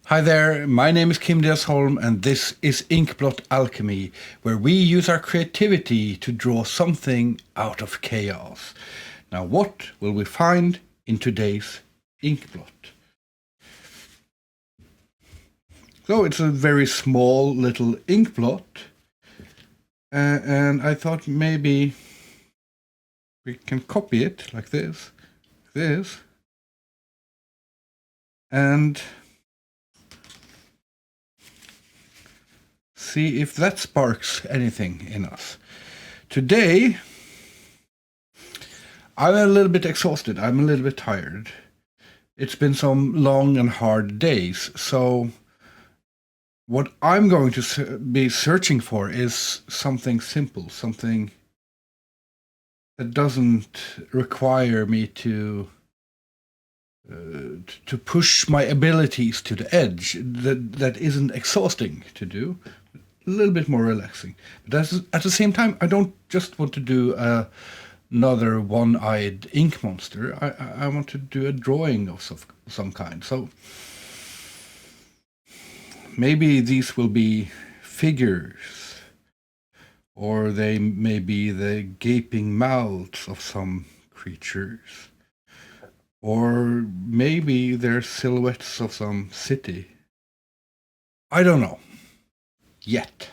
Hi there, my name is Kim Desholm and this is Inkblot Alchemy, where we use our creativity to draw something out of chaos. Now what will we find in today's Inkblot? So it's a very small little Inkblot, and I thought maybe we can copy it like this, and see if that sparks anything in us. Today, I'm a little bit exhausted. I'm a little bit tired. It's been some long and hard days. So what I'm going to be searching for is something simple, something that doesn't require me to push my abilities to the edge, that isn't exhausting to do, a little bit more relaxing. But at the same time, I don't just want to do another one-eyed ink monster. I want to do a drawing of some kind. So maybe these will be figures, or they may be the gaping mouths of some creatures, or maybe they're silhouettes of some city. I don't know yet.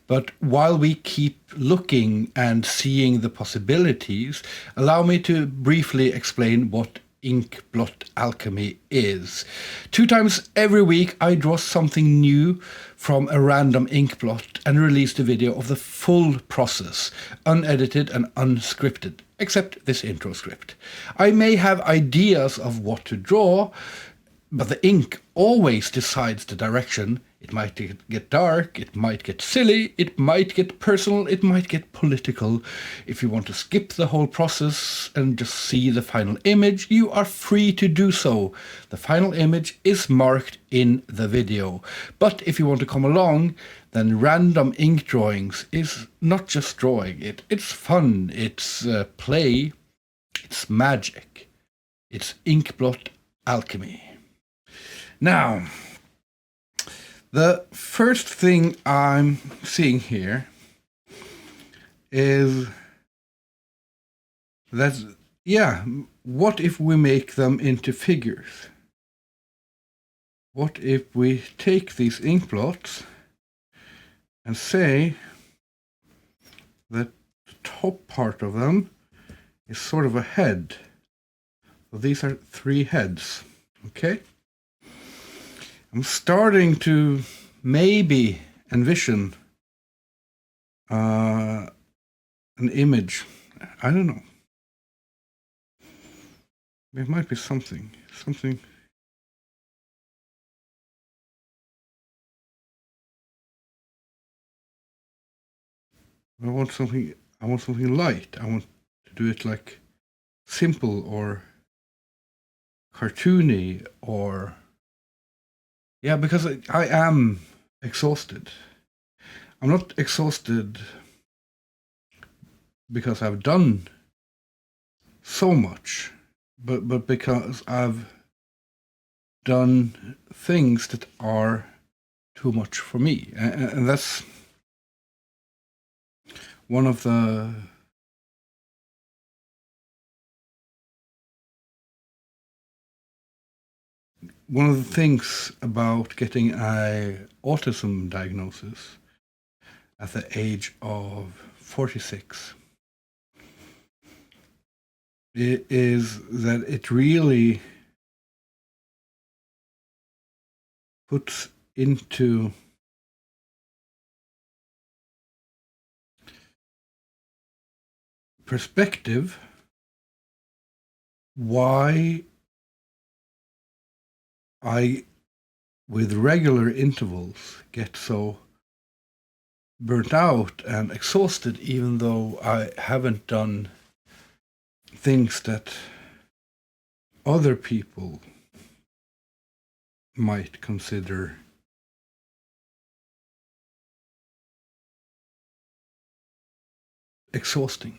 But while we keep looking and seeing the possibilities, allow me to briefly explain what Inkblot Alchemy is. 2 times every week I draw something new from a random inkblot and release the video of the full process, unedited and unscripted, except this intro script. I may have ideas of what to draw, but the ink always decides the direction. It might get dark, it might get silly, it might get personal, it might get political. If you want to skip the whole process and just see the final image, you are free to do so. The final image is marked in the video. But if you want to come along, then random ink drawings is not just drawing. It's fun, it's play, it's magic. It's Inkblot Alchemy. Now, the first thing I'm seeing here is that, what if we make them into figures? What if we take these inkblots and say that the top part of them is sort of a head? So these are 3 heads, okay? I'm starting to maybe envision an image. I don't know. It might be something. I want something light. I want to do it like simple or cartoony or... Yeah, because I am exhausted. I'm not exhausted because I've done so much, but because I've done things that are too much for me. And that's one of the things about getting an autism diagnosis at the age of 46 is that it really puts into perspective why I, with regular intervals, get so burnt out and exhausted, even though I haven't done things that other people might consider exhausting.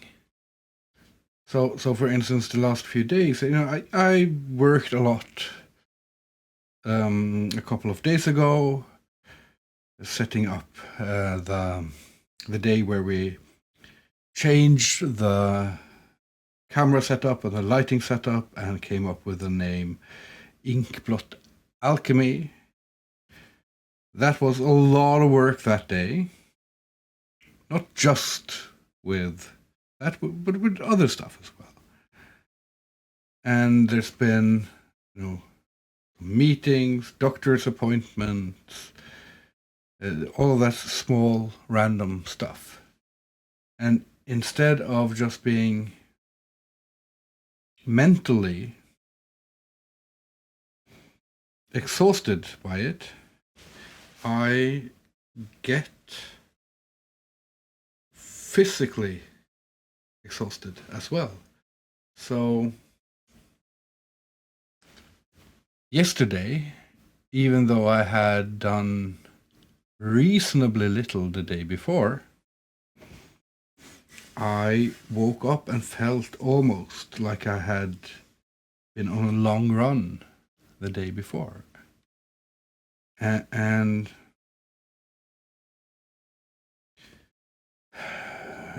So for instance, the last few days, I worked a lot a couple of days ago, setting up the day where we changed the camera setup and the lighting setup and came up with the name Inkblot Alchemy. That was a lot of work that day, not just with that, but with other stuff as well. And there's been, meetings, doctor's appointments, all of that small random stuff. And instead of just being mentally exhausted by it, I get physically exhausted as well. So yesterday, even though I had done reasonably little the day before, I woke up and felt almost like I had been on a long run the day before. And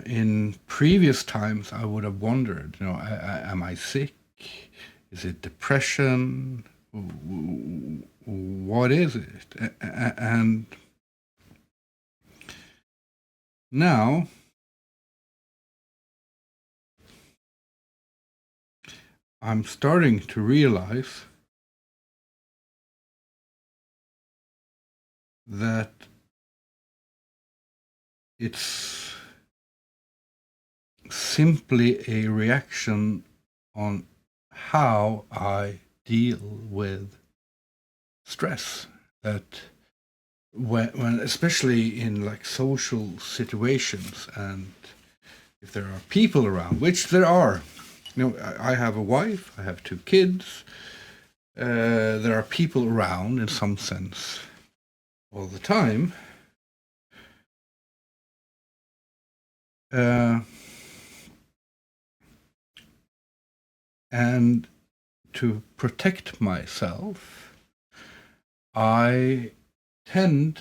in previous times, I would have wondered, am I sick? Is it depression? What is it? And now I'm starting to realize that it's simply a reaction on how I deal with stress. That when especially in like social situations, and if there are people around, which there are, I have a wife, I have 2 kids, there are people around in some sense all the time. And to protect myself, I tend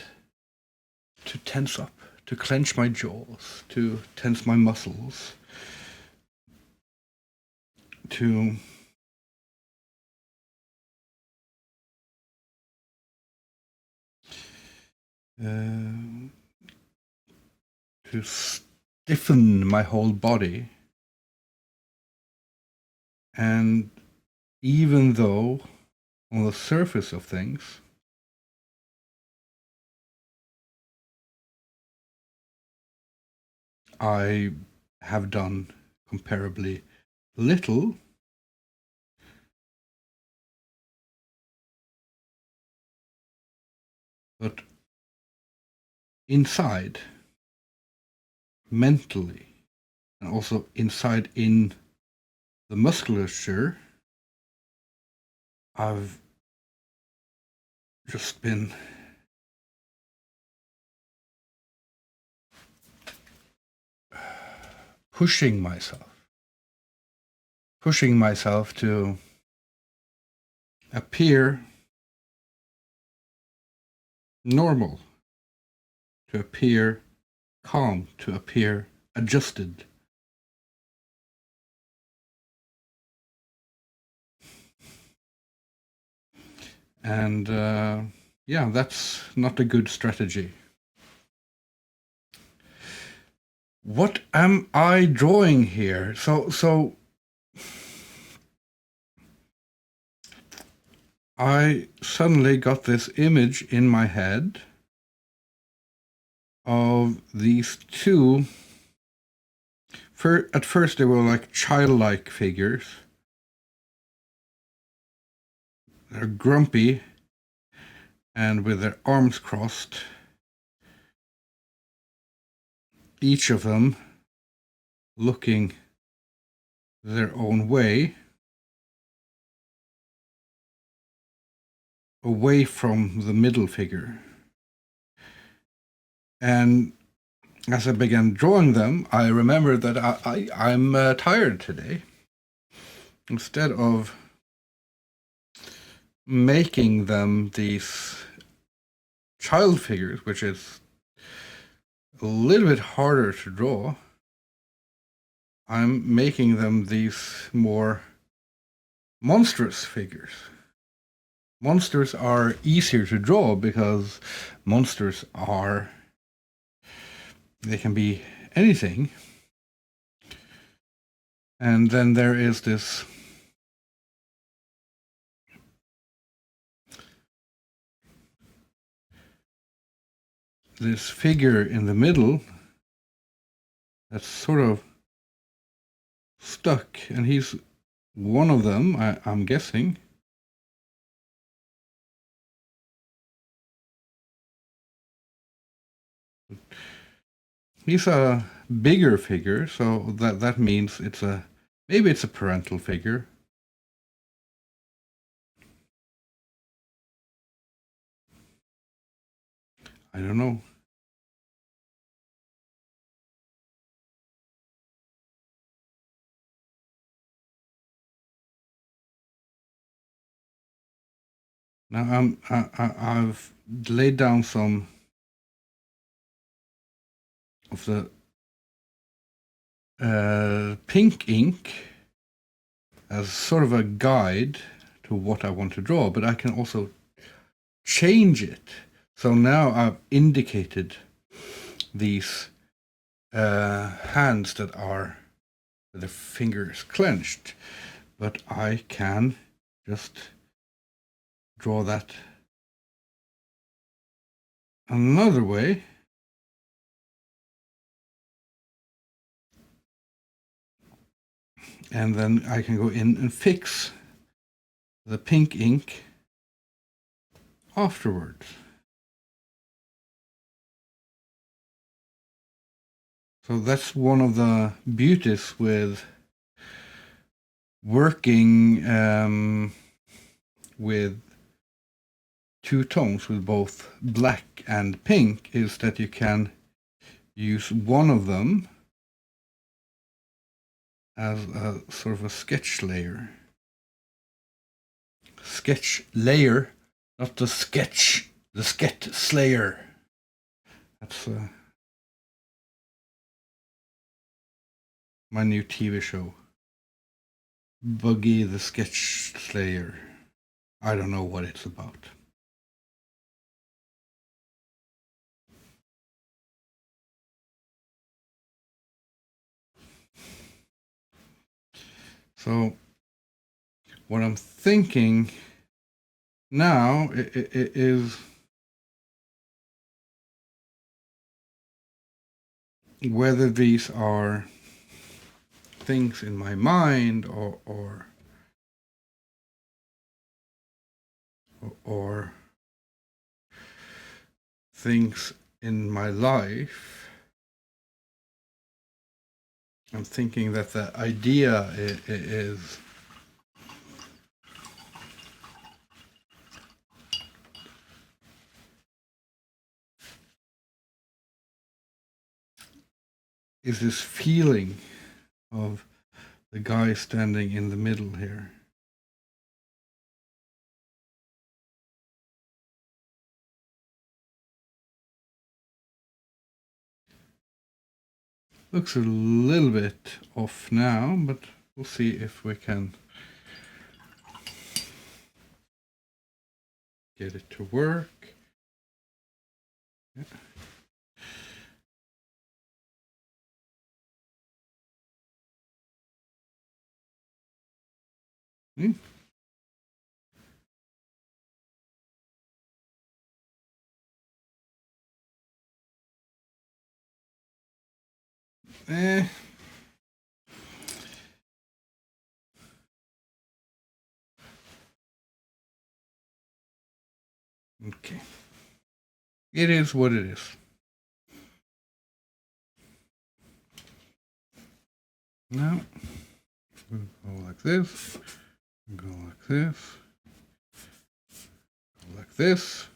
to tense up, to clench my jaws, to tense my muscles, to stiffen my whole body. And even though on the surface of things, I have done comparably little, but inside, mentally, and also inside in the musculature, I've just been pushing myself to appear normal, to appear calm, to appear adjusted. And that's not a good strategy. What am I drawing here? So I suddenly got this image in my head of these 2. At first they were like childlike figures. They're grumpy and with their arms crossed, each of them looking their own way, away from the middle figure. And as I began drawing them, I remembered that I'm tired today. Instead of making them these child figures, which is a little bit harder to draw. I'm making them these more monstrous figures. Monsters are easier to draw because monsters they can be anything. And then there is this figure in the middle that's sort of stuck, and he's one of them, I'm guessing. He's a bigger figure, so that means maybe it's a parental figure. I don't know. Now I've laid down some of the pink ink as sort of a guide to what I want to draw, but I can also change it. So now I've indicated these hands that are the fingers clenched, but I can just draw that another way. And then I can go in and fix the pink ink afterwards. So that's one of the beauties with working with two tones, with both black and pink, is that you can use one of them as a sort of a sketch layer. Sketch layer, not the sketch slayer. That's my new TV show. Buggy the Sketch Slayer. I don't know what it's about. So what I'm thinking now is whether these are things in my mind or things in my life. I'm thinking that the idea is this feeling of the guy standing in the middle here. Looks a little bit off now, but we'll see if we can get it to work. Yeah. Eh. Okay. It is what it is. Now, we'll go like this, go like this, go like this.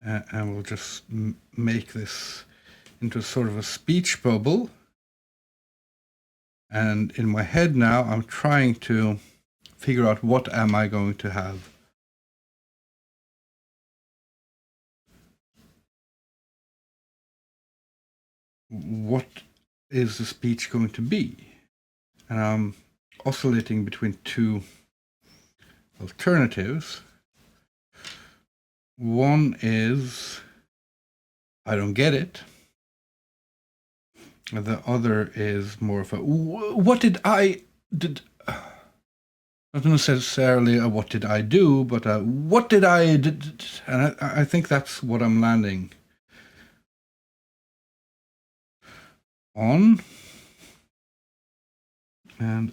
and we'll just make this into sort of a speech bubble. And in my head now, I'm trying to figure out what am I going to have. What is the speech going to be? And I'm oscillating between two alternatives. One is, I don't get it. And the other is more of a, what did I, not necessarily a what did I do, but a what did I, and I think that's what I'm landing on. And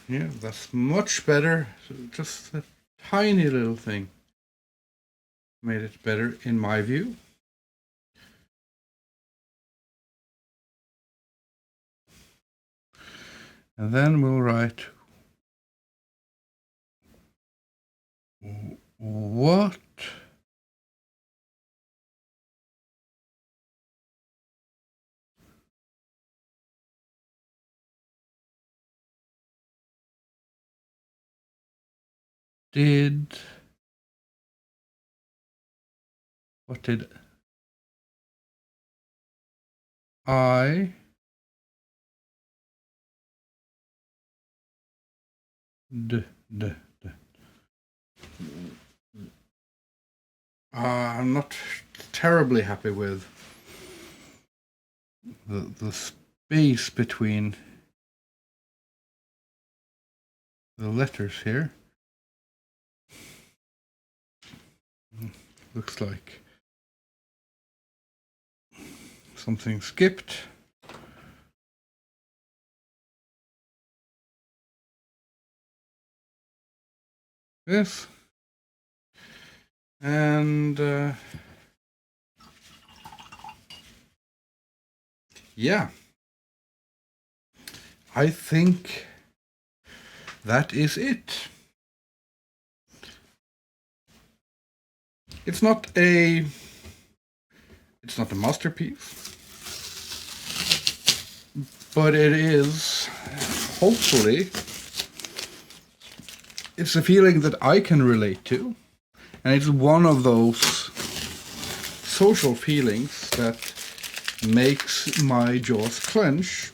yeah, that's much better. Just a tiny little thing made it better in my view. And then we'll write what did I I'm not terribly happy with the space between the letters here. Looks like something skipped. This. And yeah, I think that is it. It's not a masterpiece, but it is, hopefully, it's a feeling that I can relate to, and it's one of those social feelings that makes my jaws clench.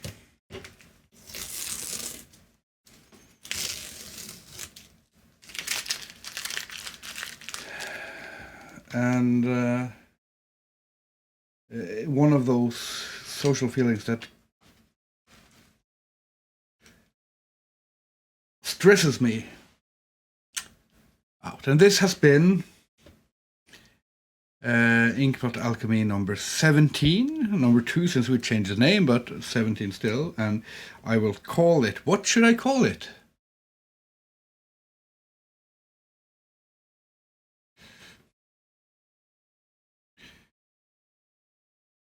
And one of those social feelings that stresses me out. And this has been Inkblot Alchemy number 17, number 2 since we changed the name, but 17 still. And I will call it, what should I call it?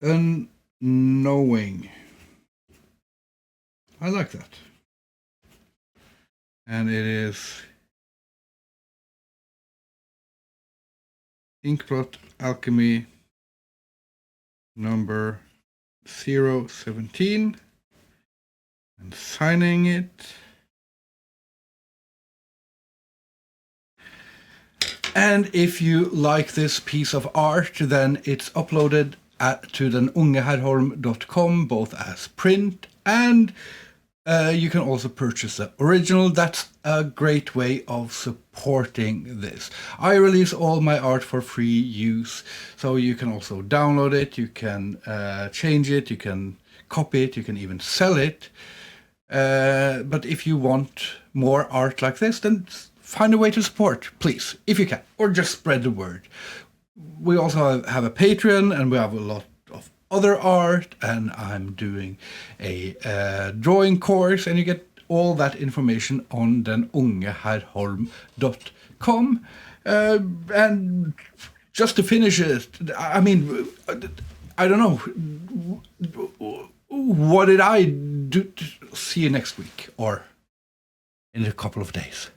Unknowing. I like that. And it is Inkblot Alchemy number 017. And signing it. And if you like this piece of art, then it's uploaded to ungeherholm.com, both as print and you can also purchase the original. That's a great way of supporting this. I release all my art for free use, so you can also download it, you can change it, you can copy it, you can even sell it. But if you want more art like this, then find a way to support, please, if you can, or just spread the word. We also have a Patreon, and we have a lot of other art, and I'm doing a drawing course, and you get all that information on ungeherholm.com. And just to finish it, I mean, I don't know, what did I do? See you next week or in a couple of days.